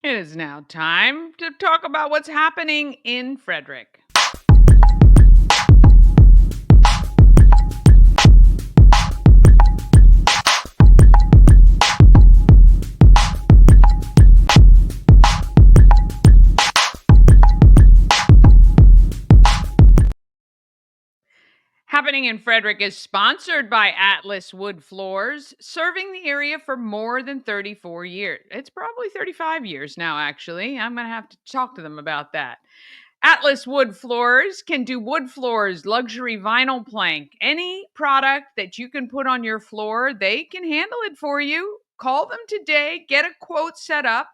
It is now time to talk about what's happening in Frederick. Happening in Frederick is sponsored by Atlas Wood Floors, serving the area for more than 34 years. It's probably 35 years now, actually. I'm going to have to talk to them about that. Atlas Wood Floors can do wood floors, luxury vinyl plank, any product that you can put on your floor, they can handle it for you. Call them today, get a quote set up,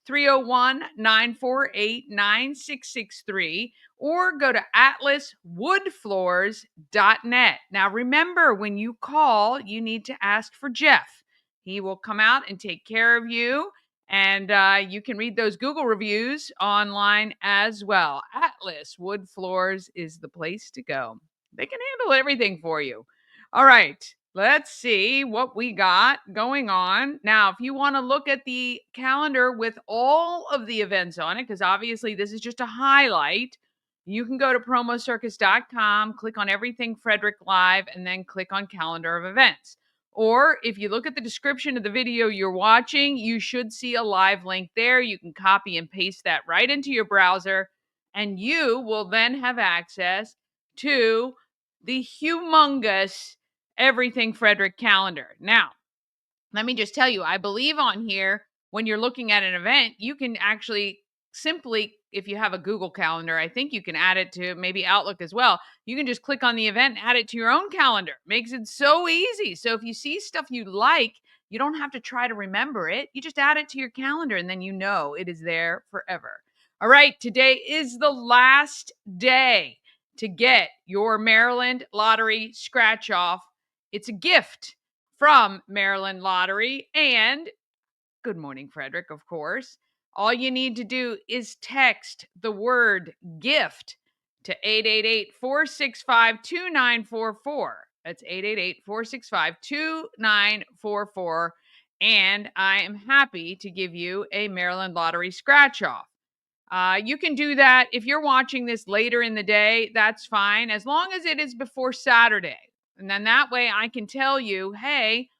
301-948-9663, or go to atlaswoodfloors.net. Now remember, when you call, you need to ask for Jeff. He will come out and take care of you. And you can read those Google reviews online as well. Atlas Wood Floors is the place to go. They can handle everything for you. All right, let's see what we got going on. Now, if you want to look at the calendar with all of the events on it, because obviously this is just a highlight, you can go to promocircus.com, click on everything Frederick Live, and then click on calendar of events. Or if you look at the description of the video you're watching, you should see a live link there. You can copy and paste that right into your browser, and you will then have access to the humongous Everything Frederick calendar. Now, let me just tell you, I believe on here, when you're looking at an event, you can actually simply, if you have a Google Calendar, I think you can add it to maybe Outlook as well. You can just click on the event and add it to your own calendar. Makes it so easy. So if you see stuff you like, you don't have to try to remember it. You just add it to your calendar and then you know it is there forever. All right, today is the last day to get your Maryland Lottery scratch off. It's a gift from Maryland Lottery and Good Morning Frederick, of course. All you need to do is text the word gift to 888-465-2944. That's 888-465-2944. And I am happy to give you a Maryland Lottery scratch off. You can do that if you're watching this later in the day. That's fine, as long as it is before Saturday. And then that way I can tell you, hey,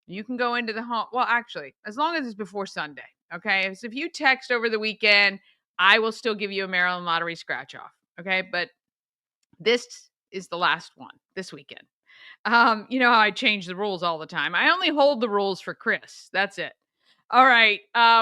you can go into the home. Well, actually, as long as it's before Sunday. Okay. So if you text over the weekend, I will still give you a Maryland Lottery scratch off. Okay. But this is the last one this weekend. You know how I change the rules all the time. I only hold the rules for Chris. That's it. All right.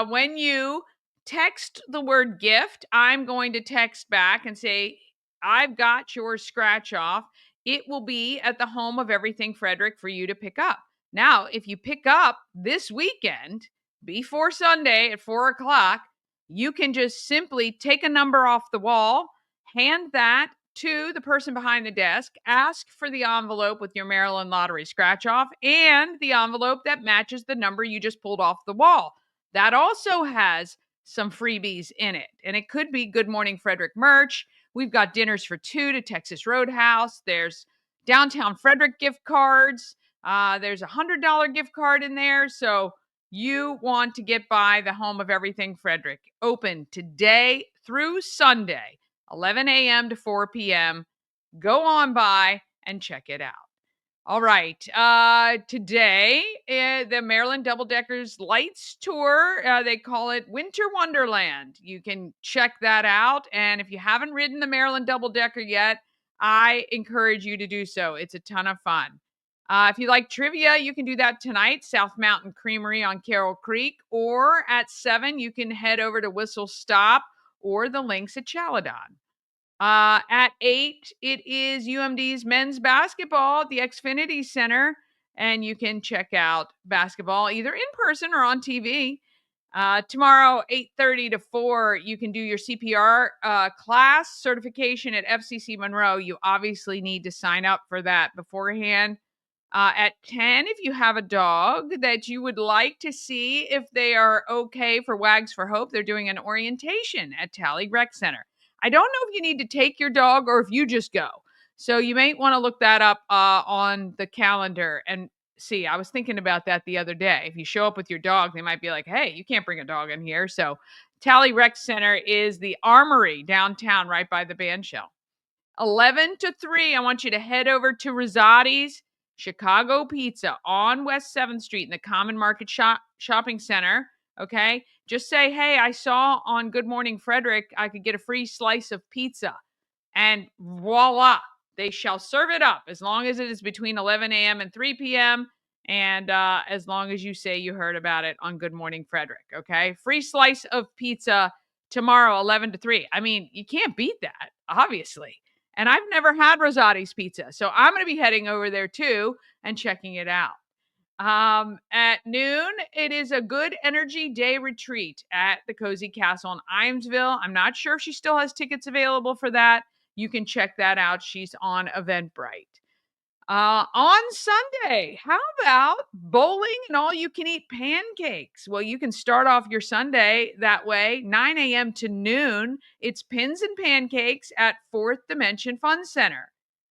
When you text the word gift, I'm going to text back and say, I've got your scratch off. It will be at the home of Everything Frederick for you to pick up. Now, if you pick up this weekend before Sunday at 4 o'clock, you can just simply take a number off the wall, hand that to the person behind the desk, ask for the envelope with your Maryland Lottery scratch off and the envelope that matches the number you just pulled off the wall. That also has some freebies in it, and it could be Good Morning Frederick merch. We've got dinners for two to Texas Roadhouse. There's downtown Frederick gift cards. There's $100 gift card in there. So you want to get by the home of Everything Frederick. Open today through Sunday, 11 a.m. to 4 p.m. Go on by and check it out. All right. Today, the Maryland Double Deckers Lights Tour, they call it Winter Wonderland. You can check that out. And if you haven't ridden the Maryland Double Decker yet, I encourage you to do so. It's a ton of fun. If you like trivia, you can do that tonight, South Mountain Creamery on Carroll Creek, or at 7, you can head over to Whistle Stop or the links at Chaladon. At 8, it is UMD's men's basketball at the Xfinity Center, and you can check out basketball either in person or on TV. Tomorrow, 8:30 to 4, you can do your CPR class certification at FCC Monroe. You obviously need to sign up for that beforehand. At 10, if you have a dog that you would like to see if they are okay for Wags for Hope, they're doing an orientation at Tally Rec Center. I don't know if you need to take your dog or if you just go. So you may want to look that up on the calendar and see. I was thinking about that the other day. If you show up with your dog, they might be like, "Hey, you can't bring a dog in here." So, Tally Rec Center is the Armory downtown, right by the band shell. 11 to 3, I want you to head over to Rosati's Chicago Pizza on West 7th Street in the Common Market Shopping Center. Okay. Just say, hey, I saw on Good Morning Frederick I could get a free slice of pizza. And voila, they shall serve it up as long as it is between 11 a.m. and 3 p.m. And as long as you say you heard about it on Good Morning Frederick. Okay. Free slice of pizza tomorrow, 11 to 3. I mean, you can't beat that, obviously. And I've never had Rosati's pizza. So I'm going to be heading over there too and checking it out. At noon, it is a good energy day retreat at the Cozy Castle in Imesville. I'm not sure if she still has tickets available for that. You can check that out. She's on Eventbrite. On Sunday, how about bowling and all you can eat pancakes? Well, you can start off your Sunday that way, 9 a.m. to noon. It's Pins and Pancakes at Fourth Dimension Fun Center.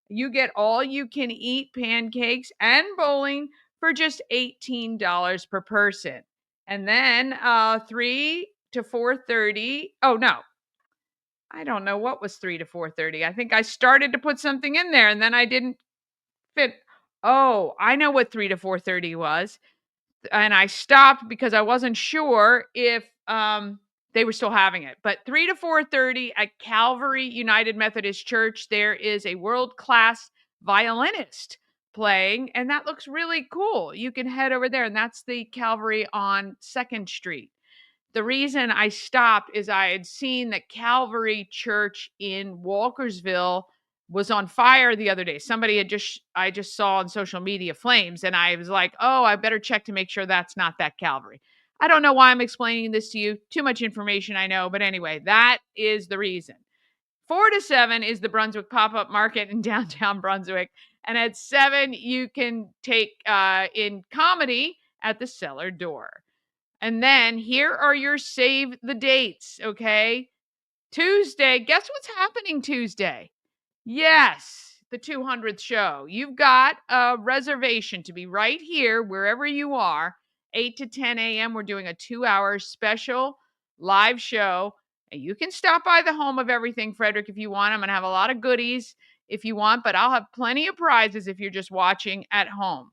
You get all you can eat pancakes and bowling for just $18 per person. And then 3 to 4:30. Oh no, I don't know what was 3 to 4:30. I think I started to put something in there and then I didn't fit. Oh, I know what 3 to 4:30 was, and I stopped because I wasn't sure if, they were still having it. But 3 to 4:30 at Calvary United Methodist Church, there is a world-class violinist playing, and that looks really cool. You can head over there, and that's the Calvary on 2nd Street. The reason I stopped is I had seen that Calvary Church in Walkersville was on fire the other day. Somebody had I just saw on social media flames, and I was like, oh, I better check to make sure that's not that Calvary. I don't know why I'm explaining this to you. Too much information, I know. But anyway, that is the reason. 4 to 7 is the Brunswick Pop-Up Market in downtown Brunswick. And at 7, you can take in comedy at the cellar door. And then here are your save the dates, okay? Tuesday, guess what's happening Tuesday? Yes, the 200th show. You've got a reservation to be right here, wherever you are, 8 to 10 a.m. We're doing a 2-hour special live show. And you can stop by the home of Everything Frederick if you want. I'm going to have a lot of goodies if you want, but I'll have plenty of prizes if you're just watching at home.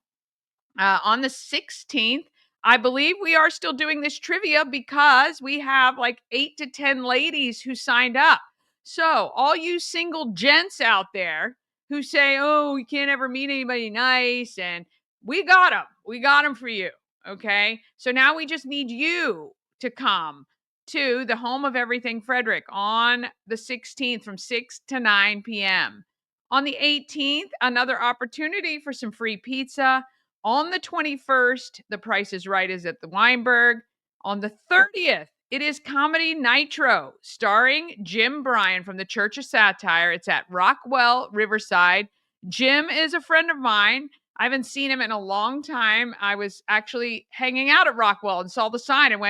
On the 16th, I believe we are still doing this trivia because we have like 8 to 10 ladies who signed up. So, all you single gents out there who say, oh, we can't ever meet anybody nice, and we got them. We got them for you. Okay. So now we just need you to come to the home of Everything Frederick on the 16th from 6 to 9 p.m. On the 18th, another opportunity for some free pizza. On the 21st, The Price is Right is at the Weinberg. On the 30th, it is Comedy Nitro, starring Jim Bryan from the Church of Satire. It's at Rockwell, Riverside. Jim is a friend of mine. I haven't seen him in a long time. I was actually hanging out at Rockwell and saw the sign and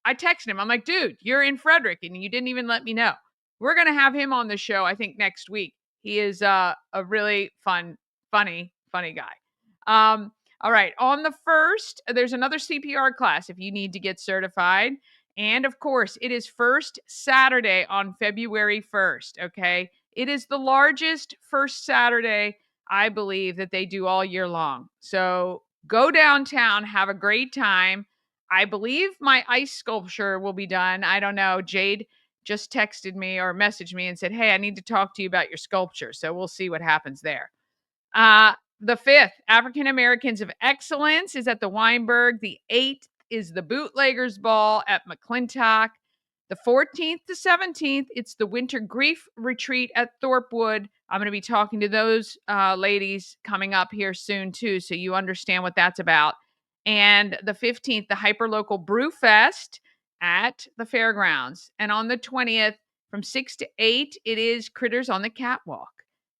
I texted him. I'm like, dude, you're in Frederick and you didn't even let me know. We're going to have him on the show, I think, next week. He is a really funny guy. All right. On the 1st, there's another CPR class if you need to get certified. And of course, it is first Saturday on February 1st. Okay. It is the largest first Saturday, I believe, that they do all year long. So go downtown, have a great time. I believe my ice sculpture will be done. I don't know. Jade just texted me or messaged me and said, hey, I need to talk to you about your sculpture. So we'll see what happens there. The 5th, African Americans of Excellence is at the Weinberg. The 8th is the Bootleggers Ball at McClintock. The 14th to 17th, it's the Winter Grief Retreat at Thorpewood. I'm going to be talking to those ladies coming up here soon, too, so you understand what that's about. And the 15th, the Hyperlocal Brew Fest at the fairgrounds. And on the 20th, from 6 to 8, it is Critters on the Catwalk.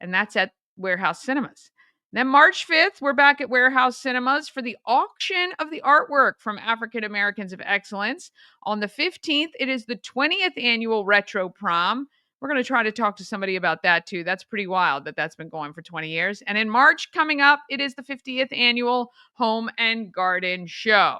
And that's at Warehouse Cinemas. Then March 5th, we're back at Warehouse Cinemas for the auction of the artwork from African Americans of Excellence. On the 15th, it is the 20th annual Retro Prom We're going to try to talk to somebody about that too. That's pretty wild that that's been going for 20 years. And in March coming up, it is the 50th annual Home and Garden Show.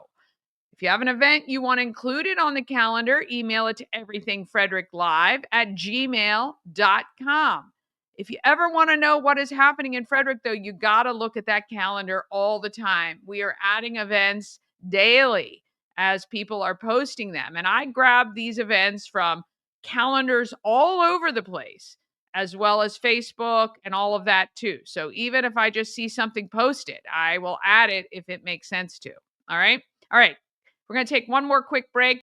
If you have an event you want included on the calendar, email it to everythingfredericklive@gmail.com. If you ever want to know what is happening in Frederick, though, you got to look at that calendar all the time. We are adding events daily as people are posting them. And I grab these events from calendars all over the place, as well as Facebook and all of that too. So even if I just see something posted, I will add it if it makes sense to. All right. All right. We're going to take one more quick break.